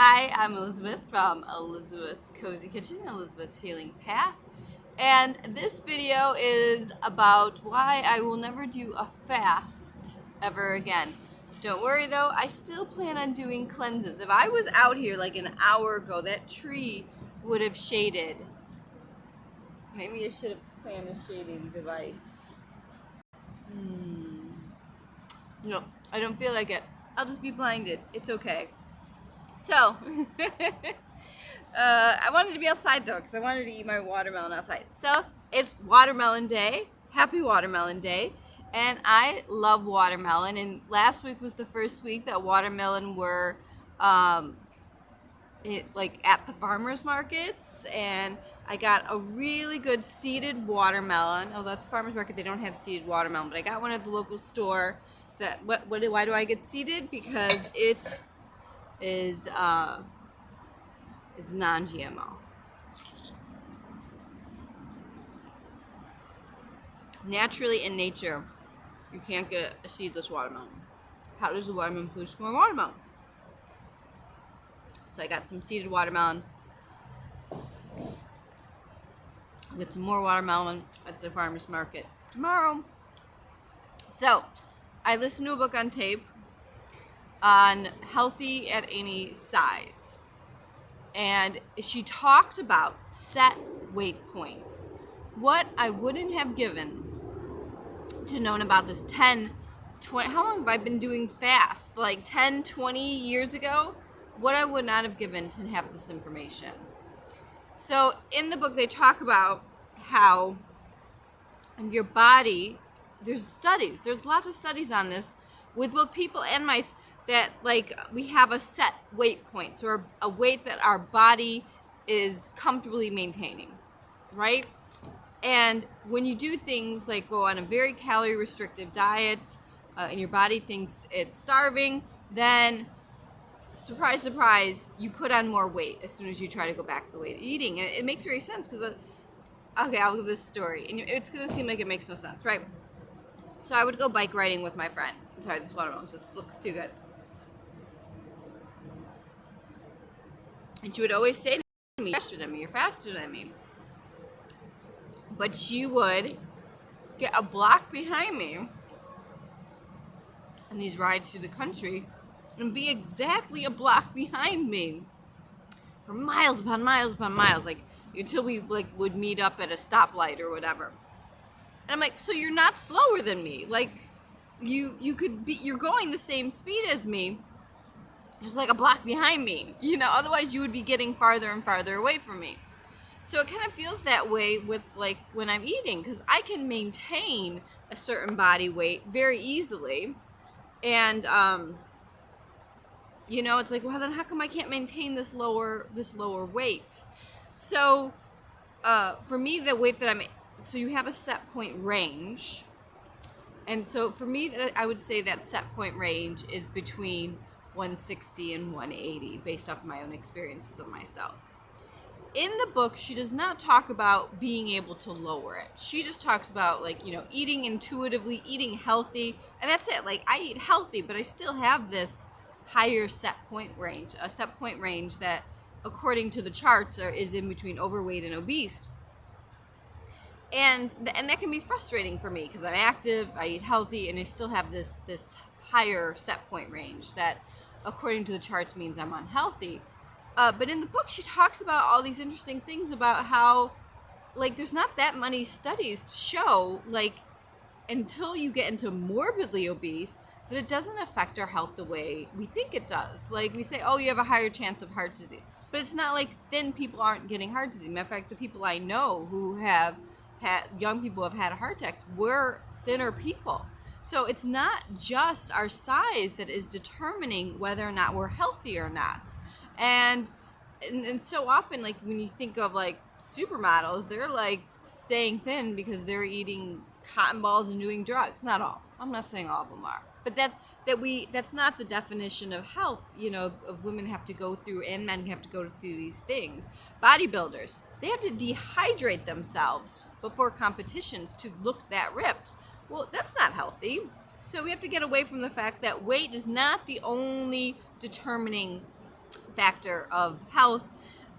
Hi, I'm Elizabeth from Elizabeth's Cozy Kitchen, Elizabeth's Healing Path. And this video is about why I will never do a fast ever again. Don't worry though, I still plan on doing cleanses. If I was out here like an hour ago, that tree would have shaded. Maybe I should have planned a shading device. No, I don't feel like it. I'll just be blinded. It's okay. So, I wanted to be outside though because I wanted to eat my watermelon outside. So it's watermelon day. Happy watermelon day. And I love watermelon. And last week was the first week that watermelon were like at the farmers markets, and I got a really good seeded watermelon. Although at the farmers market they don't have seeded watermelon, but I got one at the local store. Why do I get seeded? Because it is non-GMO. Naturally in nature, you can't get a seedless watermelon. How does the watermelon produce more watermelon? So I got some seeded watermelon. I'll get some more watermelon at the farmer's market tomorrow. So I listened to a book on tape on healthy at any size. And she talked about set weight points. What I wouldn't have given to known about this 10, 20, how long have I been doing fast? Like 10, 20 years ago? What I would not have given to have this information. So in the book they talk about how your body, there's lots of studies on this with both people and mice, that like we have a set weight points or a weight that our body is comfortably maintaining, right? And when you do things like go on a very calorie restrictive diet and your body thinks it's starving, then surprise, surprise, you put on more weight as soon as you try to go back to the way of eating. And it makes very sense because, okay, I'll give this story. And it's going to seem like it makes no sense, right? So I would go bike riding with my friend. I'm sorry, this watermelon just looks too good. And she would always say to me, you're faster than me. But she would get a block behind me on these rides through the country and be exactly a block behind me for miles upon miles upon miles, like until we like would meet up at a stoplight or whatever. And I'm like, so you're not slower than me. Like you're going the same speed as me, just like a block behind me, otherwise you would be getting farther and farther away from me. So it kind of feels that way with like when I'm eating, because I can maintain a certain body weight very easily. And, it's like, well, then how come I can't maintain this lower weight? So for me, the weight that so you have a set point range. And so for me, I would say that set point range is between 160 and 180 based off of my own experiences of myself. In the book, she does not talk about being able to lower it. She just talks about eating intuitively, eating healthy, and that's it. Like I eat healthy, but I still have this higher set point range, a set point range that according to the charts is in between overweight and obese. And that can be frustrating for me because I'm active, I eat healthy, and I still have this higher set point range that according to the charts means I'm unhealthy. But in the book she talks about all these interesting things about how like there's not that many studies to show like until you get into morbidly obese that it doesn't affect our health the way we think it does. Like we say, oh, you have a higher chance of heart disease, but it's not like thin people aren't getting heart disease. Matter of fact, the people I know who have had young people who have had heart attacks were thinner people. So it's not just our size that is determining whether or not we're healthy or not. And so often, like when you think of like supermodels, they're like staying thin because they're eating cotton balls and doing drugs. Not all. I'm not saying all of them are, but that's not the definition of health. Of women have to go through and men have to go through these things. Bodybuilders, they have to dehydrate themselves before competitions to look that ripped. Well, that's not healthy. So we have to get away from the fact that weight is not the only determining factor of health,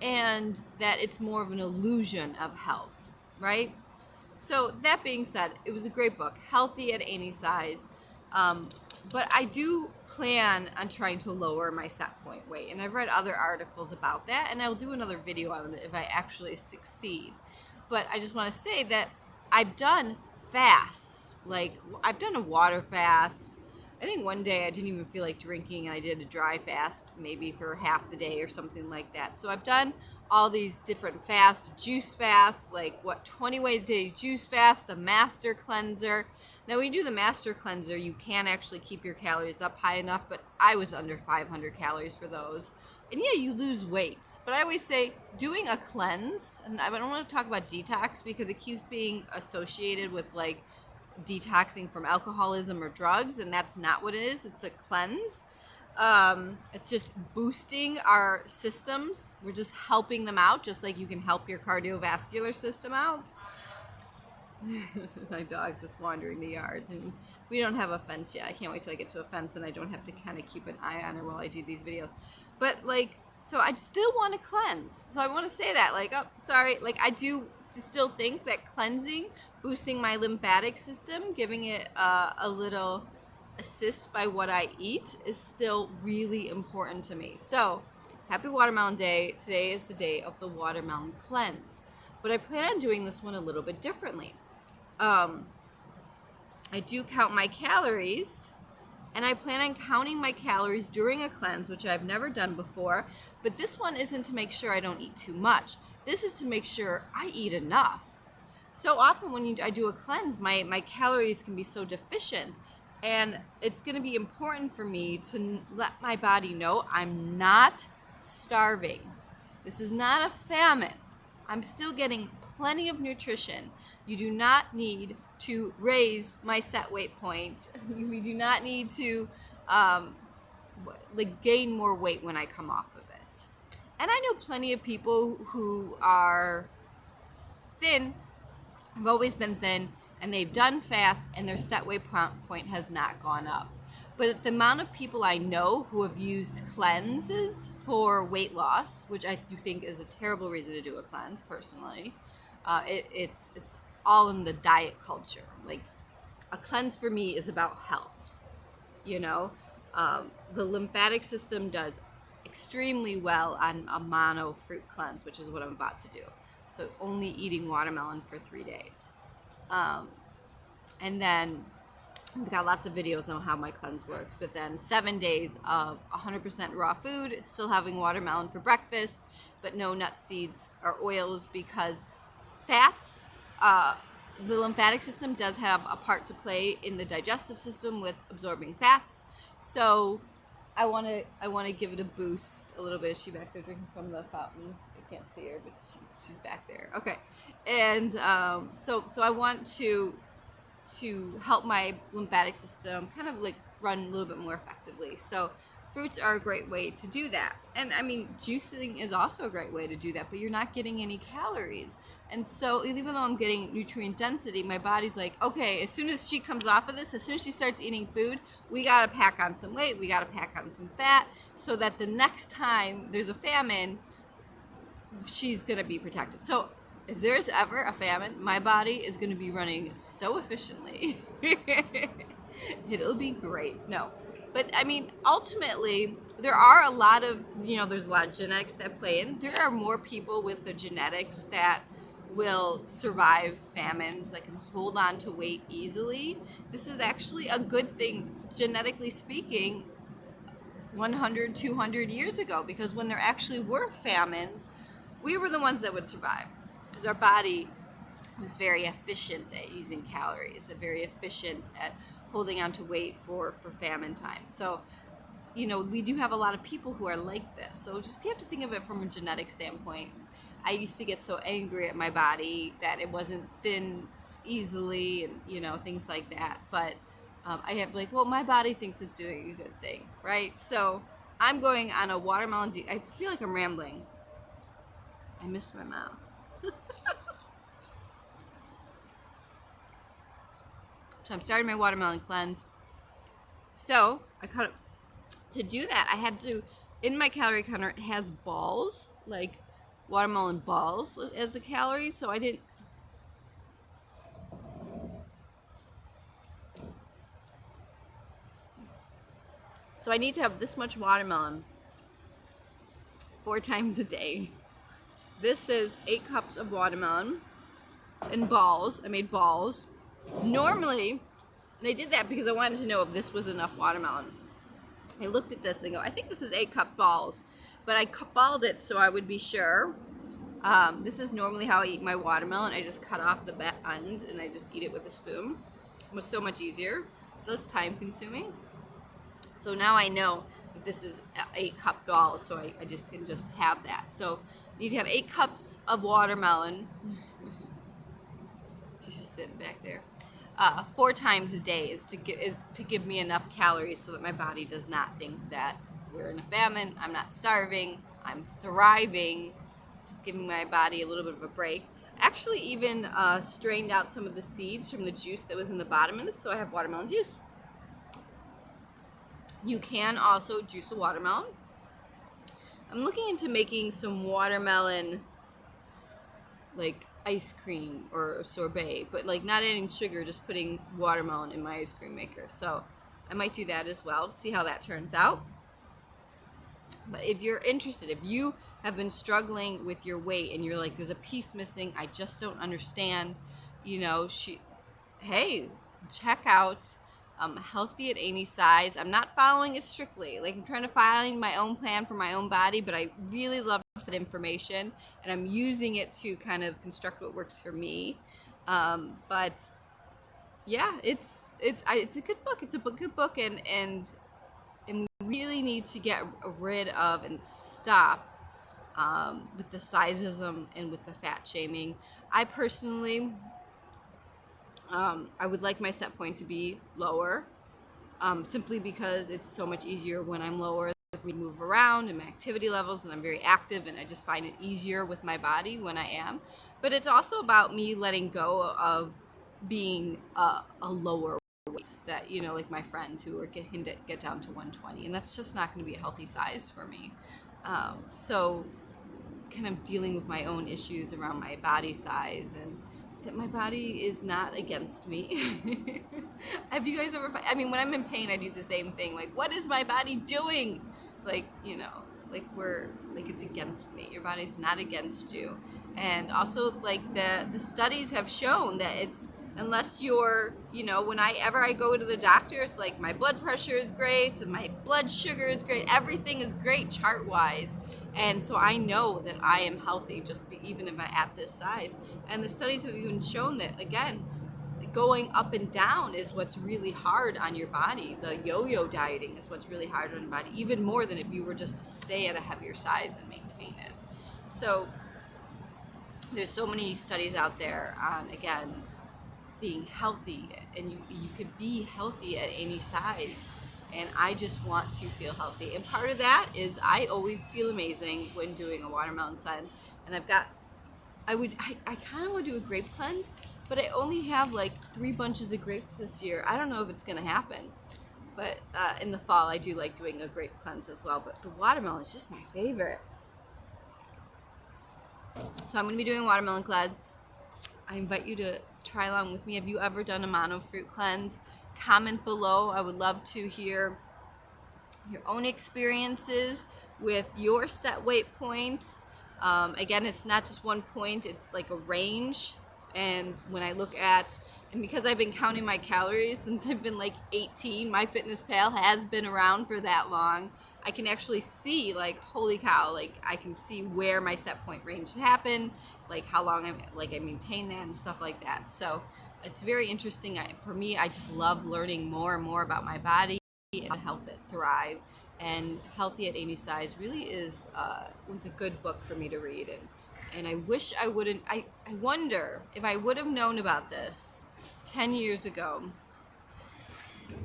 and that it's more of an illusion of health, right? So that being said, it was a great book, healthy at any size. But I do plan on trying to lower my set point weight, and I've read other articles about that, and I'll do another video on it if I actually succeed. But I just want to say that I've done fasts, like I've done a water fast. I think one day I didn't even feel like drinking, and I did a dry fast maybe for half the day or something like that. So I've done all these different fasts, juice fasts, like 21 days juice fast, the master cleanser. Now when you do the master cleanser, you can actually keep your calories up high enough, but I was under 500 calories for those. And yeah, you lose weight. But I always say doing a cleanse, and I don't want to talk about detox because it keeps being associated with like detoxing from alcoholism or drugs, and that's not what it is. It's a cleanse. It's just boosting our systems. We're just helping them out, just like you can help your cardiovascular system out. My dog's just wandering the yard, and we don't have a fence yet. I can't wait till I get to a fence and I don't have to kind of keep an eye on her while I do these videos. But like, so I still want to cleanse. So I want to say that, like, oh, sorry, like I do still think that cleansing, boosting my lymphatic system, giving it a little assist by what I eat is still really important to me. So, happy Watermelon Day. Today is the day of the watermelon cleanse. But I plan on doing this one a little bit differently. I do count my calories, and I plan on counting my calories during a cleanse, which I've never done before. But this one isn't to make sure I don't eat too much. This is to make sure I eat enough. So often when I do a cleanse, my calories can be so deficient, and it's going to be important for me to let my body know I'm not starving. This is not a famine. I'm still getting plenty of nutrition. You do not need to raise my set weight point. We do not need to gain more weight when I come off of it. And I know plenty of people who are thin, have always been thin, and they've done fast, and their set weight point has not gone up. But the amount of people I know who have used cleanses for weight loss, which I do think is a terrible reason to do a cleanse, personally, it's all in the diet culture. Like, a cleanse for me is about health. You know, the lymphatic system does extremely well on a mono fruit cleanse, which is what I'm about to do. So only eating watermelon for 3 days. And then we've got lots of videos on how my cleanse works. But then 7 days of 100% raw food, still having watermelon for breakfast, but no nuts, seeds, or oils, because fats, the lymphatic system does have a part to play in the digestive system with absorbing fats. So I want to give it a boost a little bit. Is she back there drinking from the fountain? I can't see her, but she's back there. Okay, and so I want to help my lymphatic system kind of like run a little bit more effectively. So fruits are a great way to do that. And I mean, juicing is also a great way to do that, but you're not getting any calories. And so even though I'm getting nutrient density, my body's like, okay, as soon as she comes off of this, as soon as she starts eating food, we got to pack on some weight, we got to pack on some fat, so that the next time there's a famine, she's going to be protected. So if there's ever a famine, my body is going to be running so efficiently. It'll be great. No. But I mean, ultimately, there are a lot of, there's a lot of genetics that play in. There are more people with the genetics that will survive famines, that can hold on to weight easily. This is actually a good thing, genetically speaking, 100, 200 years ago, because when there actually were famines, we were the ones that would survive, because our body was very efficient at using calories, and very efficient at holding on to weight for famine times. So, we do have a lot of people who are like this. So just you have to think of it from a genetic standpoint. I used to get so angry at my body that it wasn't thin easily, and things like that. But I have my body thinks it's doing a good thing, right? So I'm going on a watermelon. I feel like I'm rambling. I missed my mouth. So I'm starting my watermelon cleanse. So to do that, I had to in my calorie counter, it has balls, like watermelon balls as a calorie. So I didn't. So I need to have this much watermelon 4 times a day. This is 8 cups of watermelon and balls. I made balls. Normally, and I did that because I wanted to know if this was enough watermelon. I looked at this and go, I think this is 8 cup balls, but I balled it so I would be sure. This is normally how I eat my watermelon. I just cut off the back end and I just eat it with a spoon. It was so much easier, less time consuming. So now I know that this is 8 cup balls, so I just can just have that. So you need to have 8 cups of watermelon. She's just sitting back there. 4 times a day is to give me enough calories so that my body does not think that we're in a famine, I'm not starving, I'm thriving, just giving my body a little bit of a break. Actually even strained out some of the seeds from the juice that was in the bottom of this, so I have watermelon juice. You can also juice a watermelon. I'm looking into making some watermelon like ice cream or sorbet, but like not adding sugar, just putting watermelon in my ice cream maker. So I might do that as well to see how that turns out. But if you're interested, if you have been struggling with your weight and you're like, there's a piece missing, I just don't understand, hey, check out Healthy at Any Size. I'm not following it strictly. Like, I'm trying to find my own plan for my own body, but I really love that information, and I'm using it to kind of construct what works for me. But yeah, it's a good book. It's a good book, and we really need to get rid of and stop with the sizeism and with the fat shaming. I personally, I would like my set point to be lower, simply because it's so much easier when I'm lower. We move around and my activity levels, and I'm very active, and I just find it easier with my body when I am. But it's also about me letting go of being a lower weight, that like my friends who can get down to 120, and that's just not going to be a healthy size for me. So kind of dealing with my own issues around my body size, and that my body is not against me. Have you guys ever, when I'm in pain, I do the same thing. Like, what is my body doing? Like, like it's against me. Your body's not against you. And also, like, the studies have shown that it's, unless you're, whenever I go to the doctor, it's like my blood pressure is great and my blood sugar is great. Everything is great chart-wise. And so I know that I am healthy even if I'm at this size. And the studies have even shown that, again, going up and down is what's really hard on your body. The yo-yo dieting is what's really hard on your body, even more than if you were just to stay at a heavier size and maintain it. So there's so many studies out there on, again, being healthy, and you could be healthy at any size. And I just want to feel healthy. And part of that is I always feel amazing when doing a watermelon cleanse. And I kind of want to do a grape cleanse, but I only have like 3 bunches of grapes this year. I don't know if it's going to happen. But in the fall, I do like doing a grape cleanse as well. But the watermelon is just my favorite. So I'm going to be doing a watermelon cleanse. I invite you to try along with me. Have you ever done a mono fruit cleanse? Comment below. I would love to hear your own experiences with your set weight points. Again, it's not just one point, it's like a range. And when I look at, and because I've been counting my calories since I've been like 18, MyFitnessPal has been around for that long, I can actually see, like, holy cow, like I can see where my set point range happened, like how long I maintain that and stuff like that. So it's very interesting. For me, I just love learning more and more about my body and how to help it thrive. And Healthy at Any Size really was a good book for me to read. And I wish I wouldn't, I wonder if I would have known about this 10 years ago,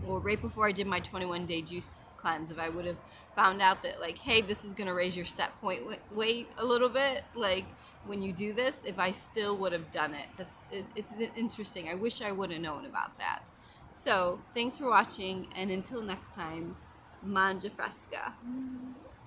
or right before I did my 21-day juice cleanse, if I would have found out that, like, hey, this is going to raise your set point weight a little bit, like, when you do this, if I still would have done it. It's interesting. I wish I would have known about that. So thanks for watching, and until next time, mangia fresca.